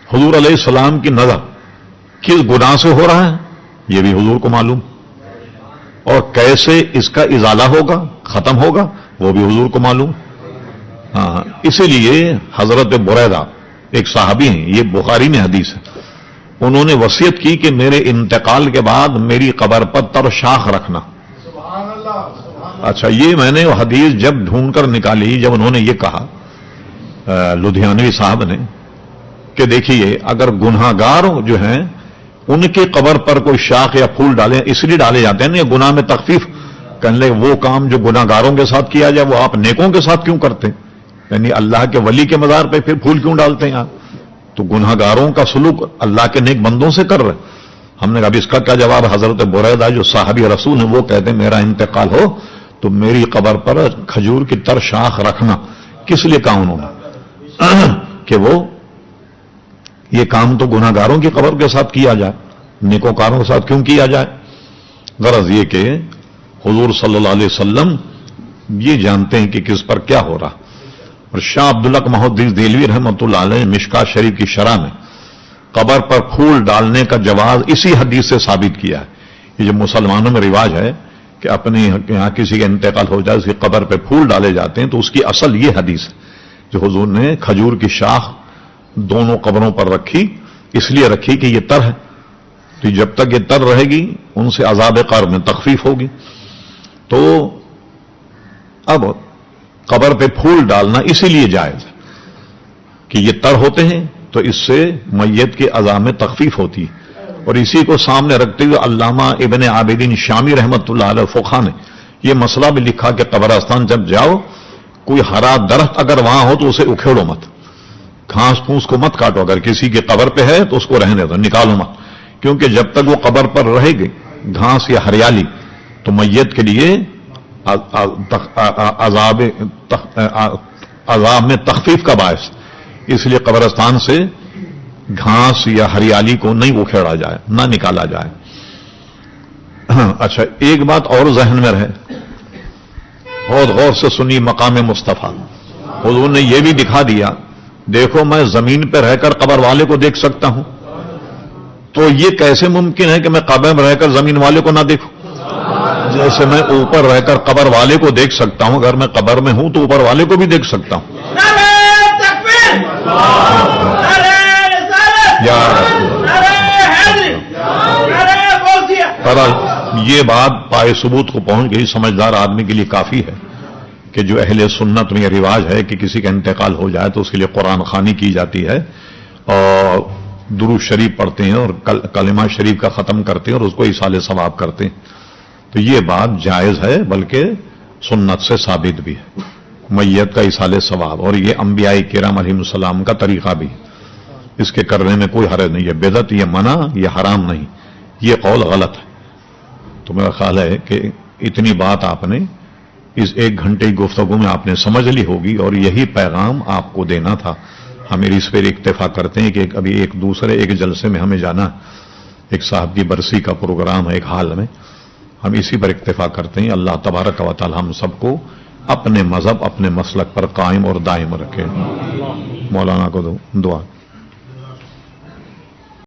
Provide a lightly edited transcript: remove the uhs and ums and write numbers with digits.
حضور علیہ السلام کی نظر کس گناہ سے ہو رہا ہے یہ بھی حضور کو معلوم، اور کیسے اس کا ازالہ ہوگا، ختم ہوگا، وہ بھی حضور کو معلوم۔ ہاں، اسی لیے حضرت بریدہ ایک صحابی ہیں، یہ بخاری میں حدیث ہے، انہوں نے وصیت کی کہ میرے انتقال کے بعد میری قبر پر تر شاخ رکھنا۔ اچھا، یہ میں نے حدیث جب ڈھونڈ کر نکالی، جب انہوں نے یہ کہا لدھیانوی صاحب نے کہ دیکھیے اگر گناہگار جو ہیں ان کی قبر پر کوئی شاخ یا پھول ڈالیں، اس لیے ڈالے جاتے ہیں نا گناہ میں تخفیف، کہنے لگے وہ کام جو گناہگاروں کے ساتھ کیا جائے وہ آپ نیکوں کے ساتھ کیوں کرتے ہیں؟ یعنی اللہ کے ولی کے مزار پہ پھر پھول کیوں ڈالتے ہیں آپ؟ تو گناہگاروں کا سلوک اللہ کے نیک بندوں سے کر رہے۔ ہم نے کہا اب اس کا کیا جواب؟ حضرت بریدہ جو صحابی رسول ہیں وہ کہتے ہیں میرا انتقال ہو تو میری قبر پر کھجور کی تر شاخ رکھنا۔ کس لیے کہا انہوں نے؟ کہ وہ یہ کام تو گناہگاروں کی قبر کے ساتھ کیا جائے، نیکوکاروں کے ساتھ کیوں کیا جائے؟ غرض یہ کہ حضور صلی اللہ علیہ وسلم یہ جانتے ہیں کہ کس پر کیا ہو رہا۔ اور شاہ عبداللہ محدث دہلوی رحمۃ اللہ علیہ مشکات شریف کی شرح میں قبر پر پھول ڈالنے کا جواز اسی حدیث سے ثابت کیا ہے۔ یہ جو مسلمانوں میں رواج ہے کہ اپنے یہاں کسی کا انتقال ہو جائے اس کی قبر پہ پھول ڈالے جاتے ہیں، تو اس کی اصل یہ حدیث ہے جو حضور نے کھجور کی شاخ دونوں قبروں پر رکھی، اس لیے رکھی کہ یہ تر ہے، تو جب تک یہ تر رہے گی ان سے عذاب قبر میں تخفیف ہوگی۔ تو اب قبر پہ پھول ڈالنا اسی لیے جائز ہے کہ یہ تر ہوتے ہیں تو اس سے میت کے عذاب میں تخفیف ہوتی ہے۔ اور اسی کو سامنے رکھتے ہوئے علامہ ابن عابدین شامی رحمۃ اللہ علیہ فقہ نے یہ مسئلہ بھی لکھا کہ قبرستان جب جاؤ کوئی ہرا درخت اگر وہاں ہو تو اسے اکھیڑو مت، گھاس پھوس کو مت کاٹو، اگر کسی کی قبر پہ ہے تو اس کو رہنے دو، نکالو مت، کیونکہ جب تک وہ قبر پر رہے گی گھاس یا ہریالی تو میت کے لیے عذاب میں تخفیف کا باعث، اس لیے قبرستان سے گھاس یا ہریالی کو نہیں اکھیڑا جائے، نہ نکالا جائے۔ اچھا، ایک بات اور ذہن میں رہے، بہت غور سے سنی مقام مصطفیٰ، حضور نے یہ بھی دکھا دیا دیکھو میں زمین پہ رہ کر قبر والے کو دیکھ سکتا ہوں، تو یہ کیسے ممکن ہے کہ میں قبر میں رہ کر زمین والے کو نہ دیکھوں؟ جیسے میں اوپر رہ کر قبر والے کو دیکھ سکتا ہوں، اگر میں قبر میں ہوں تو اوپر والے کو بھی دیکھ سکتا ہوں۔ یہ بات پائے ثبوت کو پہنچ گئی، سمجھدار آدمی کے لیے کافی ہے کہ جو اہل سنت میں یہ رواج ہے کہ کسی کا انتقال ہو جائے تو اس کے لیے قرآن خوانی کی جاتی ہے اور درود شریف پڑھتے ہیں اور کلمہ شریف کا ختم کرتے ہیں اور اس کو ایصال ثواب کرتے ہیں، تو یہ بات جائز ہے، بلکہ سنت سے ثابت بھی ہے میت کا ایصال ثواب، اور یہ انبیاء کرام علیہ السلام کا طریقہ بھی، اس کے کرنے میں کوئی حرج نہیں ہے، بدعت یہ منع، یہ حرام نہیں، یہ قول غلط ہے۔ تو میرا خیال ہے کہ اتنی بات آپ نے اس 1 گھنٹے کی گفتگو میں آپ نے سمجھ لی ہوگی، اور یہی پیغام آپ کو دینا تھا۔ ہم اس پر اکتفا کرتے ہیں کہ ابھی ایک جلسے میں ہمیں جانا، ایک صاحب کی برسی کا پروگرام ہے ایک حال میں، ہم اسی پر اکتفا کرتے ہیں۔ اللہ تبارک و تعالی ہم سب کو اپنے مذہب اپنے مسلک پر قائم اور دائم رکھے۔ مولانا کو دعا۔